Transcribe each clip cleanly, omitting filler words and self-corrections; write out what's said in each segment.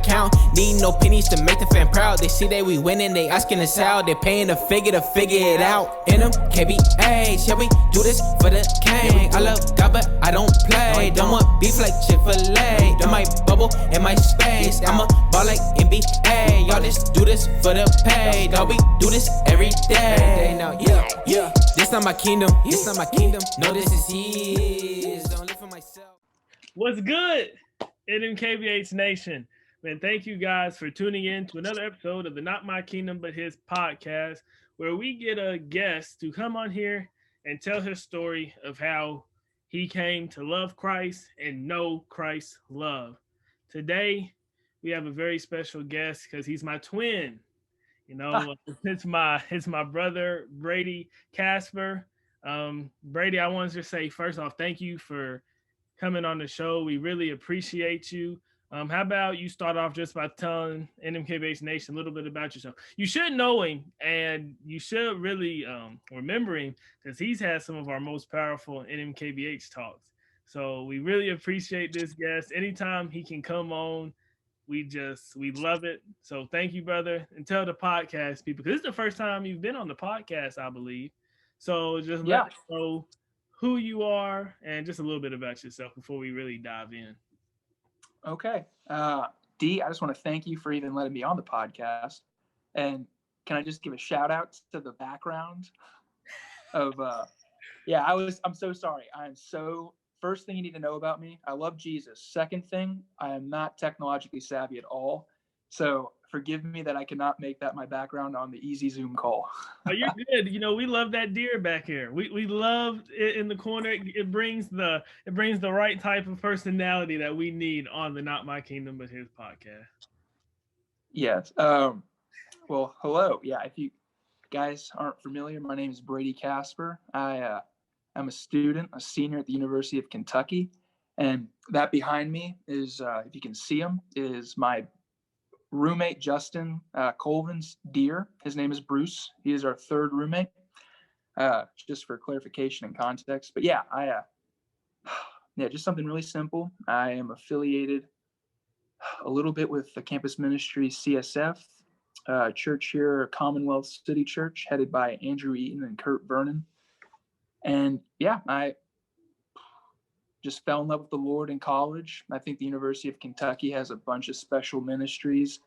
account. Need no pennies to make the fan proud. They see that we winning, they asking us out. They paying a figure to figure it out. In them KBH, yeah, we do this for the king. I love God, but I don't play. Don't want beef like Chick-fil-A. In my bubble, in my space, I'ma ball like NBA. Y'all just do this for the pay. Dog, we do this every day. Now, yeah. This not my kingdom. This not my kingdom. No, this is his. Don't live for myself. What's good, NMKBH Nation? Man, thank you guys for tuning in to another episode of the Not My Kingdom But His podcast, where we get a guest to come on here and tell his story of how he came to love Christ and know Christ's love. Today, we have a very special guest because he's my twin. You know, it's my brother, Brady Casper. Brady, I wanted to say, first off, thank you for coming on the show. We really appreciate you. How about you start off just by telling NMKBH Nation a little bit about yourself? You should know him, and you should really remember him because he's had some of our most powerful NMKBH talks. So we really appreciate this guest. Anytime he can come on, we love it. So thank you, brother, and tell the podcast people, because this is the first time you've been on the podcast, I believe. So just let us know who you are and just a little bit about yourself before we really dive in. Okay. D, I just want to thank you for even letting me on the podcast. And can I just give a shout out to the background of, I'm so sorry. First thing you need to know about me, I love Jesus. Second thing, I am not technologically savvy at all. So forgive me that I cannot make that my background on the easy Zoom call. Oh, you're good. You know, we love that deer back here. We love it in the corner. It brings the right type of personality that we need on the Not My Kingdom But His podcast. Yes. Well, hello. Yeah, if you guys aren't familiar, my name is Brady Casper. I'm a student, a senior at the University of Kentucky. And that behind me is, if you can see him, is my roommate, Justin Colvin's deer. His name is Bruce. He is our third roommate, just for clarification and context. But yeah, just something really simple. I am affiliated a little bit with the campus ministry CSF, church here, Commonwealth City Church, headed by Andrew Eaton and Kurt Vernon. And yeah, I just fell in love with the Lord in college. I think the University of Kentucky has a bunch of special ministries.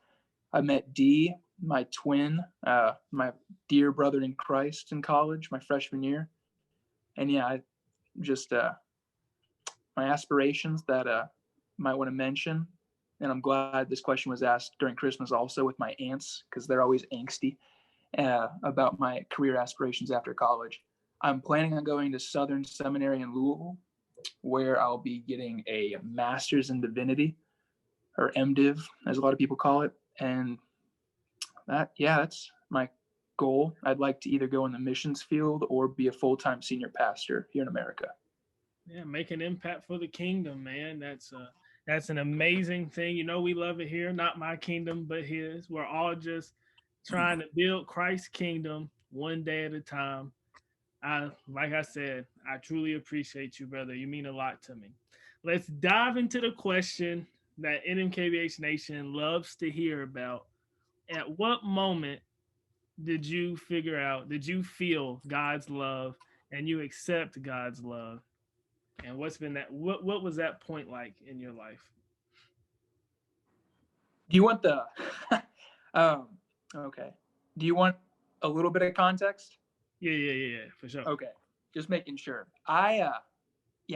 I met D, my twin, my dear brother in Christ, in college, my freshman year. And yeah, I just, my aspirations that might want to mention, and I'm glad this question was asked during Christmas also with my aunts, because they're always angsty about my career aspirations after college. I'm planning on going to Southern Seminary in Louisville, where I'll be getting a master's in divinity, or MDiv, as a lot of people call it. And that's my goal. I'd like to either go in the missions field or be a full-time senior pastor here in America. Yeah, make an impact for the kingdom, man. That's an amazing thing. You know, we love it here. Not my kingdom, but his. We're all just trying to build Christ's kingdom one day at a time. Like I said, I truly appreciate you, brother. You mean a lot to me. Let's dive into the question that NMKBH Nation loves to hear about. At what moment did you feel God's love and you accept God's love? And what's been that? What was that point like in your life? Do you want the? Okay. Do you want a little bit of context? Yeah, for sure. Okay, just making sure. I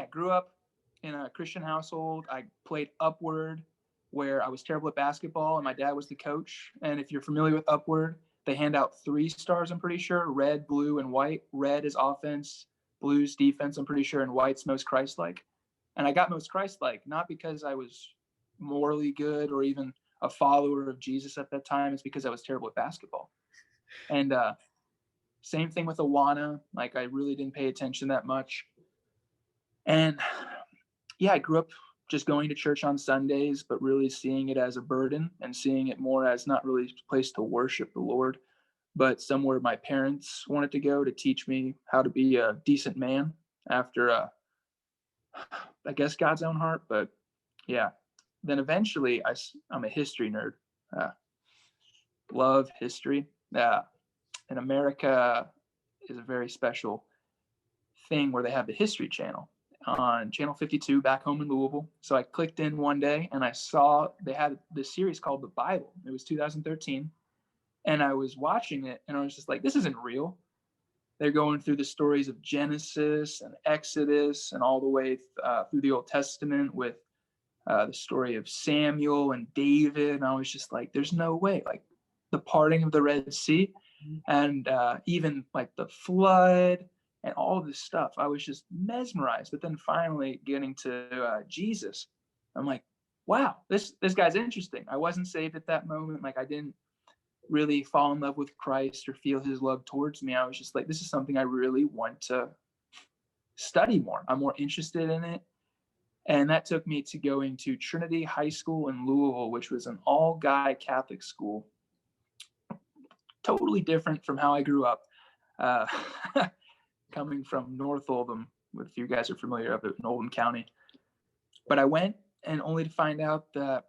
grew up in a Christian household. I played Upward, where I was terrible at basketball, and my dad was the coach. And if you're familiar with Upward, they hand out 3 stars, I'm pretty sure: red, blue, and white. Red is offense, blue's defense, I'm pretty sure, and white's most Christ-like. And I got most Christ-like, not because I was morally good or even a follower of Jesus at that time. It's because I was terrible at basketball. And same thing with Awana. Like, I really didn't pay attention that much. And yeah, I grew up just going to church on Sundays, but really seeing it as a burden and seeing it more as not really a place to worship the Lord, but somewhere my parents wanted to go to teach me how to be a decent man after, I guess, God's own heart. But yeah, then eventually I'm a history nerd. Love history. And America is a very special thing where they have the History Channel on Channel 52 back home in Louisville. So I clicked in one day and I saw they had this series called The Bible. It was 2013. And I was watching it and I was just like, this isn't real. They're going through the stories of Genesis and Exodus and all the way through the Old Testament with the story of Samuel and David. And I was just like, there's no way. Like the parting of the Red Sea and even like the flood and all this stuff. I was just mesmerized. But then finally getting to Jesus, I'm like, wow, this guy's interesting. I wasn't saved at that moment. Like I didn't really fall in love with Christ or feel his love towards me. I was just like, this is something I really want to study more. I'm more interested in it. And that took me to going to Trinity High School in Louisville, which was an all-guy Catholic school. Totally different from how I grew up. Coming from North Oldham, if you guys are familiar with it, in Oldham County. But I went and only to find out that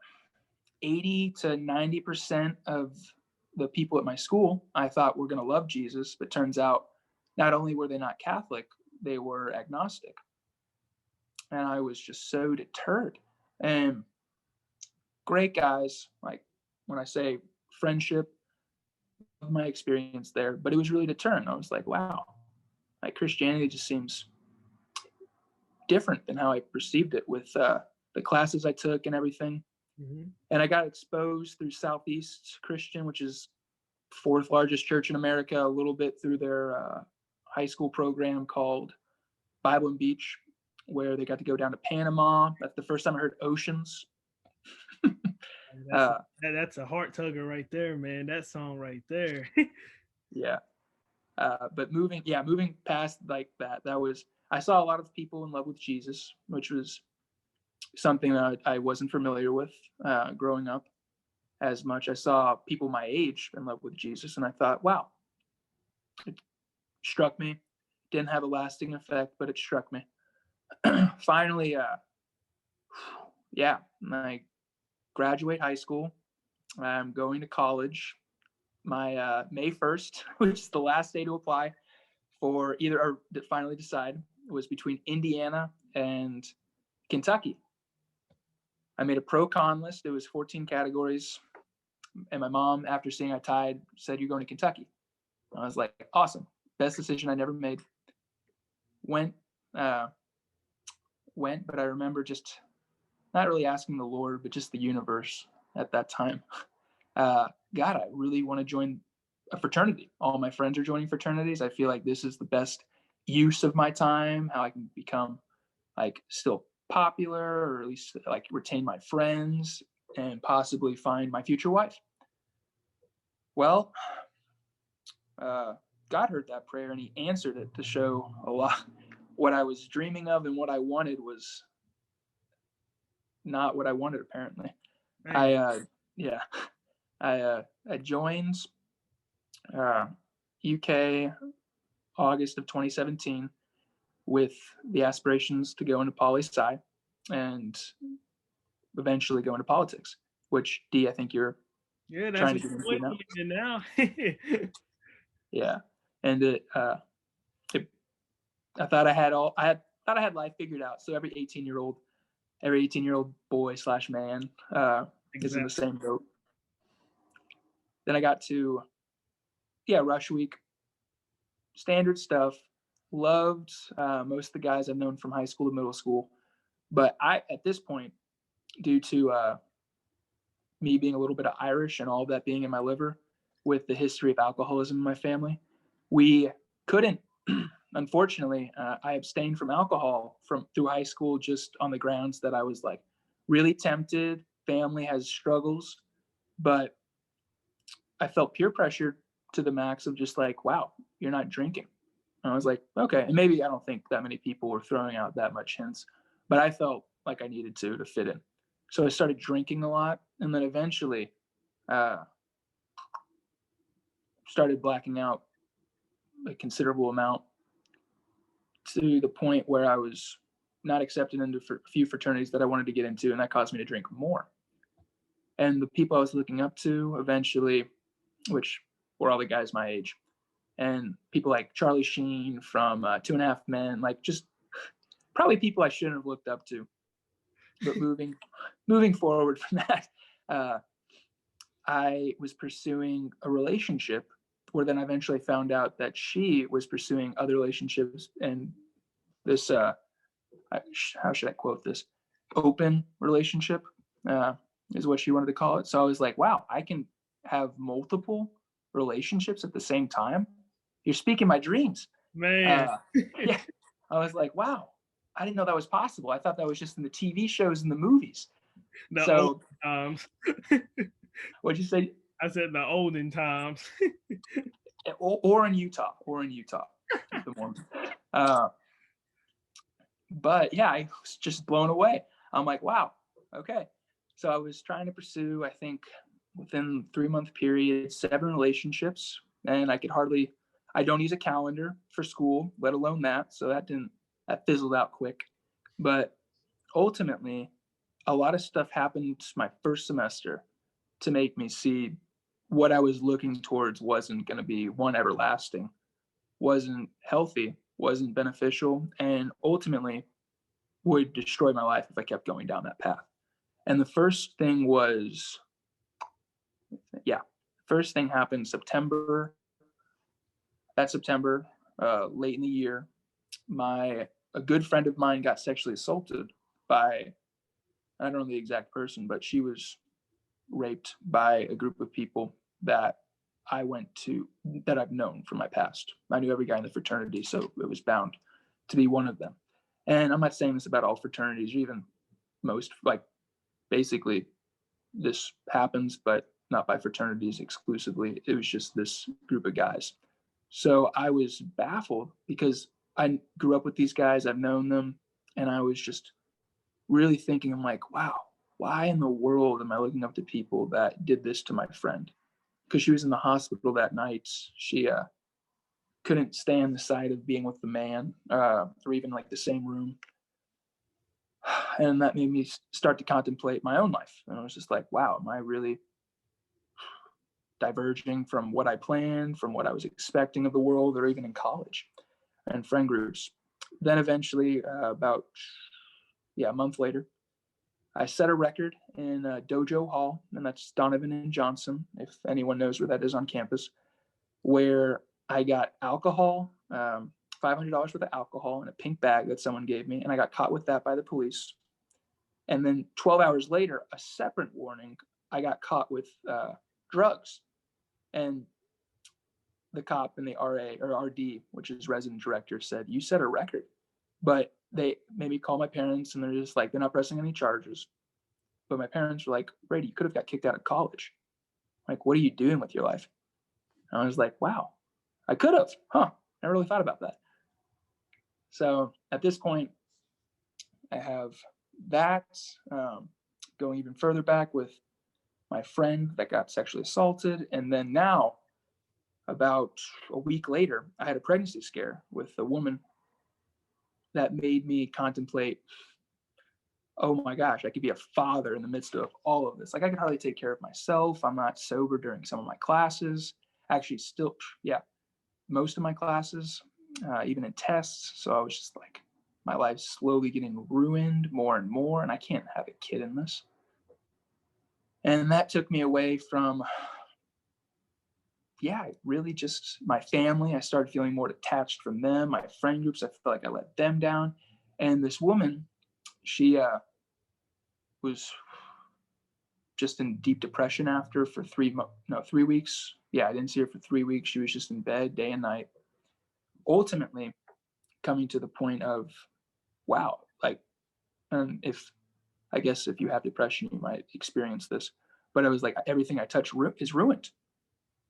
80 to 90% of the people at my school I thought were going to love Jesus, but turns out not only were they not Catholic, they were agnostic. And I was just so deterred. And great guys, like when I say friendship, my experience there, but it was really deterrent. I was like, wow, like Christianity just seems different than how I perceived it with the classes I took and everything. Mm-hmm. And I got exposed through Southeast Christian, which is fourth largest church in America, a little bit through their high school program called Bible and Beach, where they got to go down to Panama. That's the first time I heard oceans. That's a heart tugger right there, man. That song right there. Yeah. But moving past like that was, I saw a lot of people in love with Jesus, which was something that I wasn't familiar with growing up as much. I saw people my age in love with Jesus, and I thought, wow, it struck me. Didn't have a lasting effect, but it struck me. Finally, I graduate high school. I'm going to college. My May 1st, which is the last day to apply for either, or finally decide, was between Indiana and Kentucky. I made a pro-con list. It was 14 categories. And my mom, after seeing I tied, said, you're going to Kentucky. I was like, awesome. Best decision I never made. Went, but I remember just not really asking the Lord, but just the universe at that time. God, I really want to join a fraternity. All my friends are joining fraternities. I feel like this is the best use of my time, how I can become like still popular, or at least like retain my friends and possibly find my future wife. Well, God heard that prayer and he answered it to show a lot. What I was dreaming of and what I wanted was not what I wanted, apparently. Right. I joined UK August of 2017 with the aspirations to go into poli-sci and eventually go into politics, which D, I think you're trying to get into now. Yeah. And I thought I had life figured out. So every 18-year-old boy / man is in the same boat. Then I got to rush week, standard stuff. Loved most of the guys I've known from high school to middle school, but at this point, due to me being a little bit of Irish and all of that being in my liver, with the history of alcoholism in my family, we couldn't. Unfortunately, I abstained from alcohol through high school just on the grounds that I was like really tempted. Family has struggles, but I felt peer pressure to the max of just like, wow, you're not drinking. And I was like, okay. And maybe I don't think that many people were throwing out that much hints, but I felt like I needed to fit in. So I started drinking a lot, and then eventually started blacking out a considerable amount, to the point where I was not accepted into a few fraternities that I wanted to get into, and that caused me to drink more. And the people I was looking up to eventually, which were all the guys my age, and people like Charlie Sheen from 2.5 Men, like just probably people I shouldn't have looked up to. But moving forward from that, I was pursuing a relationship where then I eventually found out that she was pursuing other relationships, and this how should I quote this? Open relationship is what she wanted to call it. So I was like, wow, I can have multiple relationships at the same time. You're speaking my dreams. Man. Yeah. I was like, wow, I didn't know that was possible. I thought that was just in the TV shows and the movies. The so old times. What'd you say? I said the olden times. or in Utah. The more, but yeah, I was just blown away. I'm like, wow, okay. So I was trying to pursue, I think within 3-month period, 7 relationships, and I don't use a calendar for school, let alone that. So that fizzled out quick. But ultimately, a lot of stuff happened my first semester to make me see what I was looking towards wasn't going to be one everlasting, wasn't healthy, wasn't beneficial, and ultimately would destroy my life if I kept going down that path. And the first thing happened September. That September, late in the year, a good friend of mine got sexually assaulted by, I don't know the exact person, but she was raped by a group of people that I've known from my past. I knew every guy in the fraternity, so it was bound to be one of them. And I'm not saying this about all fraternities or even most, like basically this happens, but not by fraternities exclusively. It was just this group of guys. So I was baffled because I grew up with these guys, I've known them, and I was just really thinking, I'm like, wow, why in the world am I looking up to people that did this to my friend? Because she was in the hospital that night. She couldn't stand the sight of being with the man or even like the same room. And that made me start to contemplate my own life. And I was just like, wow, am I really diverging from what I planned, from what I was expecting of the world, or even in college and friend groups? Then eventually, about a month later, I set a record in Dojo Hall, and that's Donovan and Johnson, if anyone knows where that is on campus, where I got alcohol, $500 worth of alcohol in a pink bag that someone gave me, and I got caught with that by the police. And then 12 hours later, a separate warning, I got caught with drugs. And the cop and the RA or RD, which is resident director, said, you set a record. But they made me call my parents, and they're just like, they're not pressing any charges. But my parents were like, Brady, you could have got kicked out of college. Like, what are you doing with your life? And I was like, wow, I could have, never really thought about that. So at this point, I have that, going even further back with my friend that got sexually assaulted. And then now, about a week later, I had a pregnancy scare with a woman that made me contemplate, oh my gosh, I could be a father in the midst of all of this. Like, I could hardly take care of myself. I'm not sober during some of my classes. Actually, still, most of my classes, even in tests. So I was just like, my life's slowly getting ruined more and more, and I can't have a kid in this. And that took me away from, really just my family. I started feeling more detached from them. My friend groups, I felt like I let them down. And this woman, she was just in deep depression after for 3 weeks. Yeah, I didn't see her for 3 weeks. She was just in bed day and night. Ultimately, coming to the point of, wow, like, if you have depression, you might experience this. But I was like, everything I touch is ruined.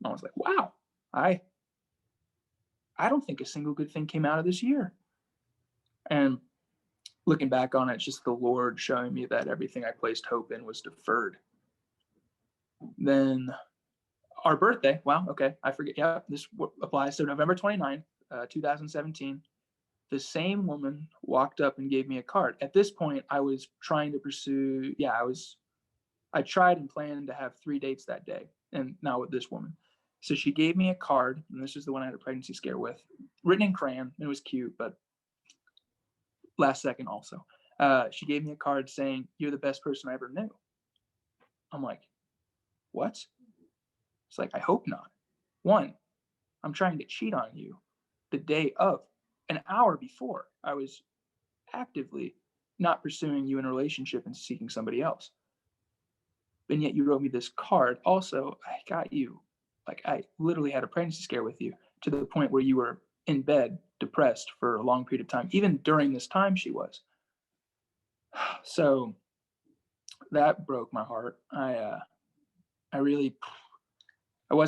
And I was like, wow, I don't think a single good thing came out of this year. And looking back on it, it's just the Lord showing me that everything I placed hope in was deferred. Then our birthday, wow, okay, I forget. Yeah, this applies. So November 29th, 2017, the same woman walked up and gave me a card. At this point, I was trying to pursue, I tried and planned to have 3 dates that day, and not with this woman. So she gave me a card, and this is the one I had a pregnancy scare with, written in crayon. It was cute, but last second also. She gave me a card saying, "You're the best person I ever knew." I'm like, what? It's like, I hope not. One, I'm trying to cheat on you the day of. An hour before, I was actively not pursuing you in a relationship and seeking somebody else. And yet you wrote me this card. Also, I got you. Like, I literally had a pregnancy scare with you to the point where you were in bed, depressed for a long period of time. Even during this time, she was. So that broke my heart. I really, I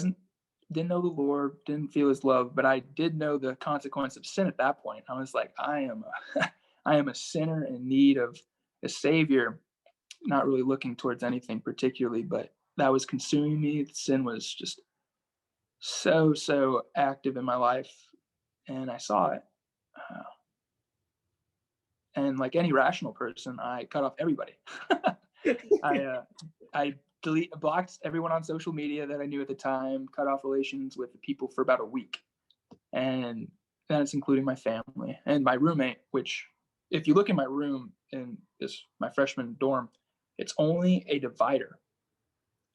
didn't know the Lord, didn't feel his love, but I did know the consequence of sin at that point. I was like, I am a sinner in need of a savior, not really looking towards anything particularly, but that was consuming me. Sin was just so active in my life, and I saw it. And like any rational person, I cut off everybody. I blocked everyone on social media that I knew at the time, cut off relations with the people for about a week. And that's including my family and my roommate, which if you look in my room in my freshman dorm, it's only a divider.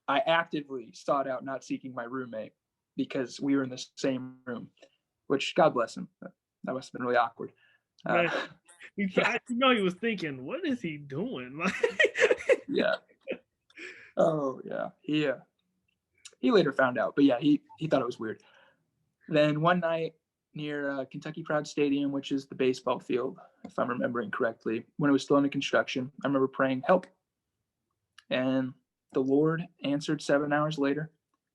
I actively sought out not seeking my roommate because we were in the same room, which God bless him. That must have been really awkward. Man, he was thinking, what is he doing? Yeah. Oh yeah. He later found out, but yeah, he thought it was weird. Then one night near Kentucky Proud Stadium, which is the baseball field, if I'm remembering correctly, when it was still under construction, I remember praying, "Help." And the Lord answered 7 hours later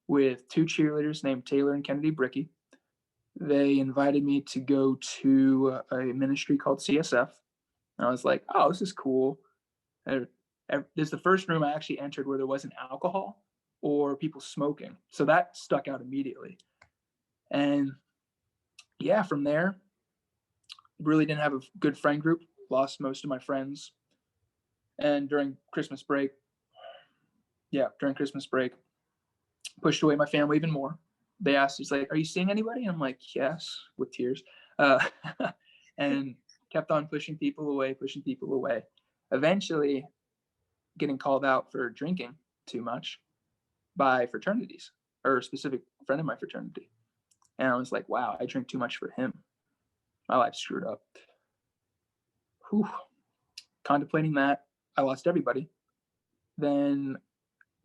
with two cheerleaders named Taylor and Kennedy Bricky. They invited me to go to a ministry called CSF. And I was like, oh, this is cool. This is the first room I actually entered where there wasn't alcohol or people smoking. So that stuck out immediately. And yeah, from there, really didn't have a good friend group, lost most of my friends. And during Christmas break, pushed away my family even more. They asked, he's like, "Are you seeing anybody?" And I'm like, "Yes," with tears. And kept on pushing people away. Eventually getting called out for drinking too much by fraternities, or a specific friend of my fraternity. And I was like, wow, I drink too much for him. My life's screwed up. Whew. Contemplating that, I lost everybody. Then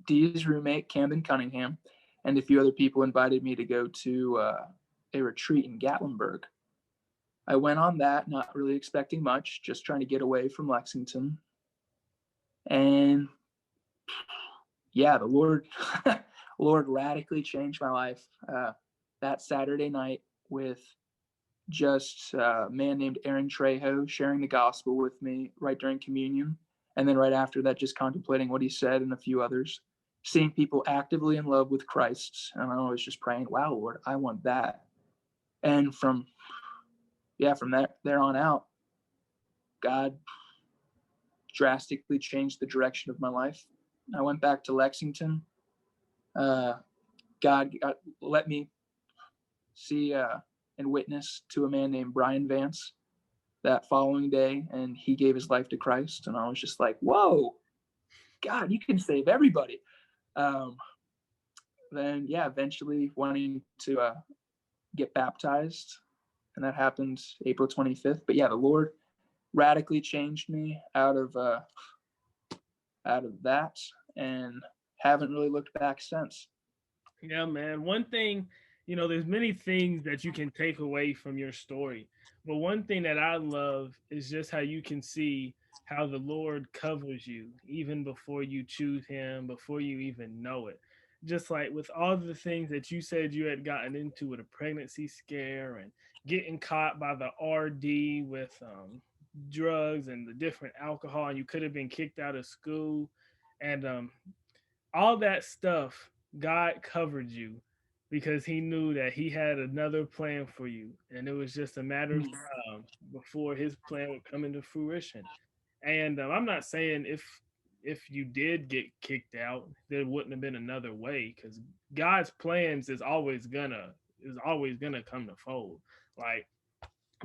Dee's roommate, Camden Cunningham, and a few other people invited me to go to a retreat in Gatlinburg. I went on that, not really expecting much, just trying to get away from Lexington. And yeah, the Lord radically changed my life that Saturday night with just a man named Aaron Trejo sharing the gospel with me right during communion. And then right after that, just contemplating what he said and a few others, seeing people actively in love with Christ. And I was just praying, wow, Lord, I want that. And from there on out, God drastically changed the direction of my life. I went back to Lexington. God let me see and witness to a man named Brian Vance that following day, and he gave his life to Christ. And I was just like, whoa, God, you can save everybody. Then, yeah, eventually wanting to get baptized, and that happened April 25th. But yeah, the Lord radically changed me out of that, and haven't really looked back since. Yeah, man. One thing, there's many things that you can take away from your story. But one thing that I love is just how you can see how the Lord covers you even before you choose him, before you even know it. Just like with all the things that you said you had gotten into with a pregnancy scare and getting caught by the RD with drugs and the different alcohol, and you could have been kicked out of school. And all that stuff, God covered you. because he knew that he had another plan for you, and it was just a matter of time before his plan would come into fruition. And I'm not saying if you did get kicked out, there wouldn't have been another way, because God's plans is always gonna come to fold. Like,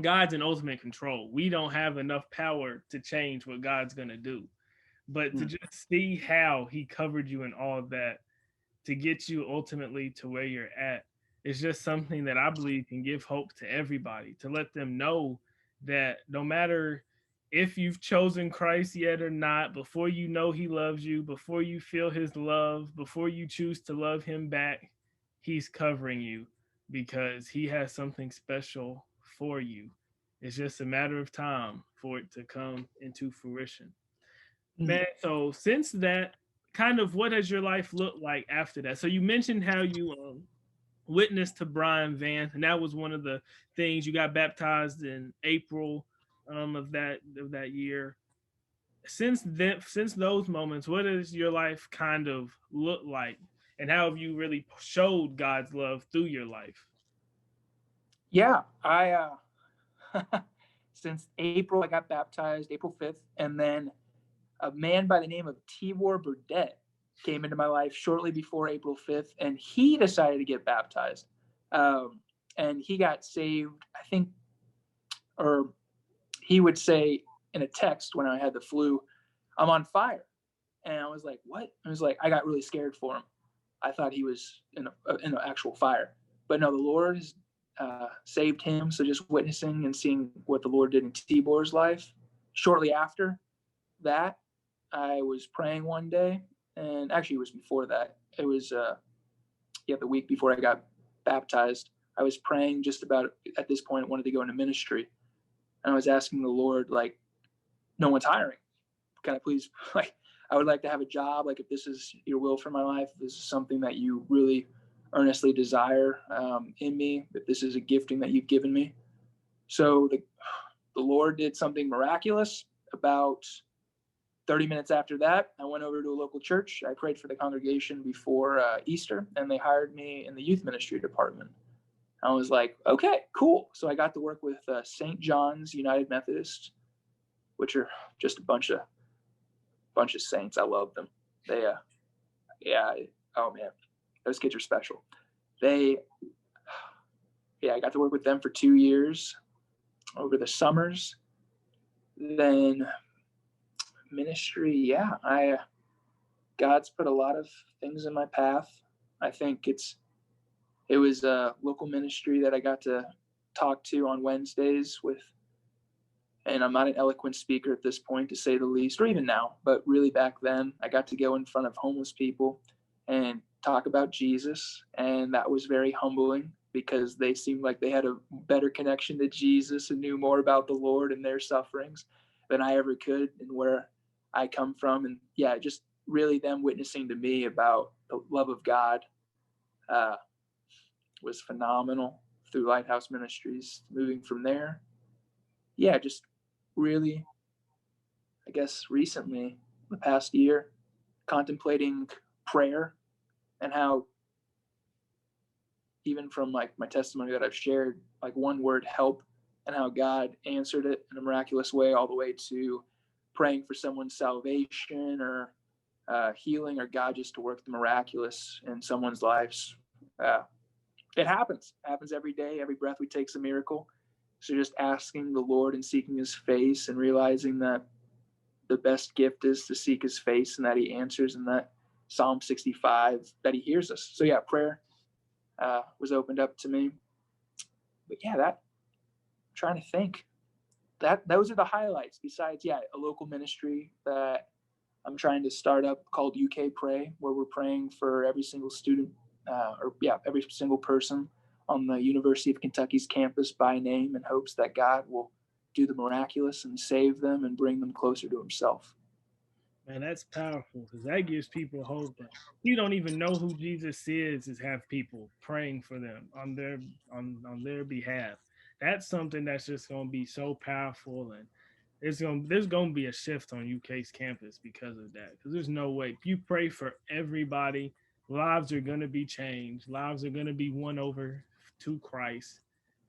God's in ultimate control. We don't have enough power to change what God's gonna do. But to Mm. just see how he covered you in all of that to get you ultimately to where you're at is just something that I believe can give hope to everybody, to let them know that no matter if you've chosen Christ yet or not, before you know he loves you, before you feel his love, before you choose to love him back, he's covering you because he has something special for you. It's just a matter of time for it to come into fruition. Mm. Man, so since that, kind of what has your life looked like after that? So you mentioned how you witnessed to Brian Vance, and that was one of the things. You got baptized in April of that year. Since then, since those moments, what does your life kind of look like, and how have you really showed God's love through your life? Yeah, since April I got baptized, April 5th, and then a man by the name of Tibor Burdett came into my life shortly before April 5th, and he decided to get baptized. Um, and he got saved, I think, or he would say in a text when I had the flu, I'm on fire. And I was like, what? I was like, I got really scared for him. I thought he was in an actual fire. But no, the Lord has saved him. So just witnessing and seeing what the Lord did in Tibor's life. Shortly after that, I was praying one day, and actually it was before that. It was the week before I got baptized. I was praying just about at this point wanted to go into ministry, and I was asking the Lord, like, no one's hiring. Can I please, like, I would like to have a job. Like, if this is your will for my life, if this is something that you really earnestly desire in me, if this is a gifting that you've given me. So the Lord did something miraculous. About 30 minutes after that, I went over to a local church. I prayed for the congregation before Easter, and they hired me in the youth ministry department. I was like, okay, cool. So I got to work with St. John's United Methodist, which are just a bunch of saints. I love them. They, yeah, oh man, those kids are special. They, yeah, I got to work with them for 2 years over the summers. Then ministry, yeah, God's put a lot of things in my path. I think it was a local ministry that I got to talk to on Wednesdays with, and I'm not an eloquent speaker at this point, to say the least, or even now, but really back then, I got to go in front of homeless people and talk about Jesus. And that was very humbling because they seemed like they had a better connection to Jesus and knew more about the Lord and their sufferings than I ever could and where I come from. And yeah, just really them witnessing to me about the love of God uh, was phenomenal through Lighthouse Ministries. Moving from there, yeah, just really, I guess, recently, the past year, contemplating prayer and how, even from like my testimony that I've shared, like one word, help, and how God answered it in a miraculous way, all the way to praying for someone's salvation or healing, or God just to work the miraculous in someone's lives. It happens every day. Every breath we take is a miracle. So just asking the Lord and seeking his face and realizing that the best gift is to seek his face and that he answers, and that Psalm 65, that he hears us. So yeah, prayer was opened up to me. But yeah, that, I'm trying to think, that those are the highlights. Besides, yeah, a local ministry that I'm trying to start up called UK Pray, where we're praying for every single student, every single person on the University of Kentucky's campus by name, in hopes that God will do the miraculous and save them and bring them closer to himself. Man, that's powerful because that gives people hope that you don't even know who Jesus is have people praying for them on their behalf. That's something that's just gonna be so powerful, and there's gonna be a shift on UK's campus because of that. Because there's no way if you pray for everybody, lives are going to be changed. Lives are going to be won over to Christ,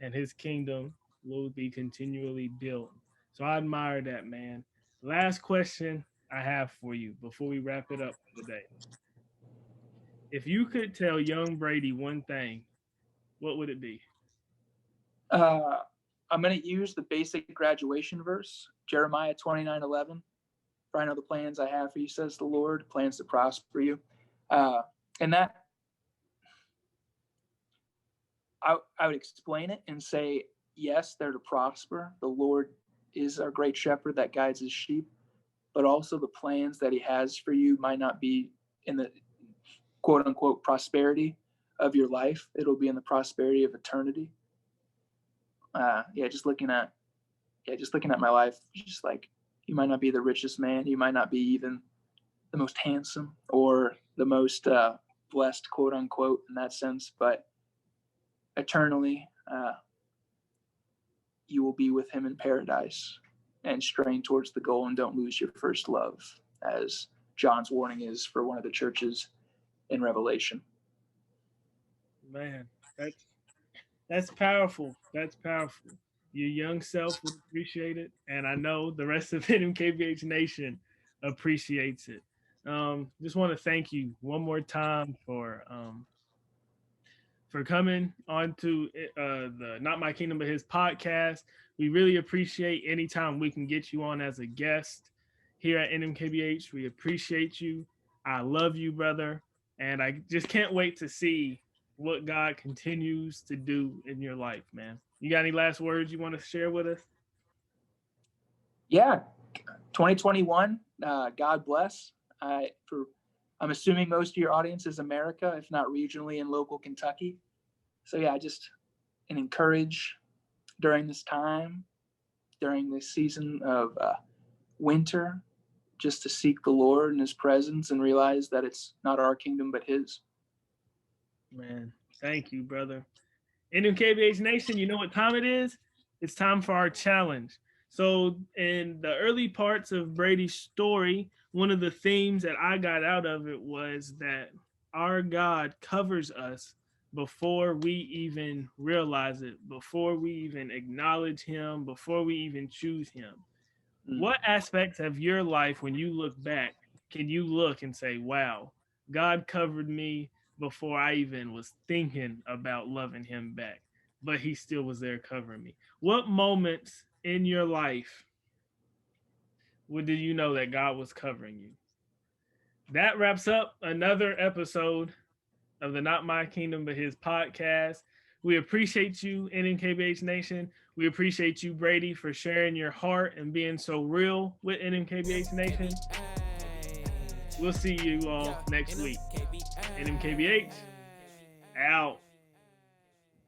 and his kingdom will be continually built. So I admire that, man. Last question I have for you before we wrap it up for today. If you could tell young Brady one thing, what would it be? Uh, I'm going to use the basic graduation verse, Jeremiah 29:11. For I know the plans I have for you, says the Lord, plans to prosper you. And that I would explain it and say, yes, they're to prosper. The Lord is our great shepherd that guides his sheep, but also the plans that he has for you might not be in the quote unquote prosperity of your life. It'll be in the prosperity of eternity. Just looking at my life, just like you might not be the richest man, you might not be even the most handsome or the most blessed, quote unquote, in that sense, but eternally, you will be with him in paradise and strain towards the goal and don't lose your first love, as John's warning is for one of the churches in Revelation. Man, that's powerful. That's powerful. Your young self would appreciate it, and I know the rest of NMKBH Nation appreciates it. Just want to thank you one more time for coming on to the Not My Kingdom But His podcast. We really appreciate anytime we can get you on as a guest here at NMKBH. We appreciate you. I love you, brother, and I just can't wait to see what God continues to do in your life, man. You got any last words you want to share with us? Yeah, 2021. God bless. I'm assuming most of your audience is America, if not regionally in local Kentucky. So yeah, just encourage during this time, during this season of winter, just to seek the Lord and his presence and realize that it's not our kingdom, but his. Man, thank you, brother. NMKBH Nation, you know what time it is? It's time for our challenge. So in the early parts of Brady's story, one of the themes that I got out of it was that our God covers us before we even realize it, before we even acknowledge him, before we even choose him. What aspects of your life, when you look back, can you look and say, wow, God covered me before I even was thinking about loving him back, but he still was there covering me? What moments in your life did you know that God was covering you? That wraps up another episode of the Not My Kingdom But His podcast. We appreciate you, NMKBH Nation. We appreciate you, Brady, for sharing your heart and being so real with NMKBH Nation. We'll see you all next week. NMKBH out.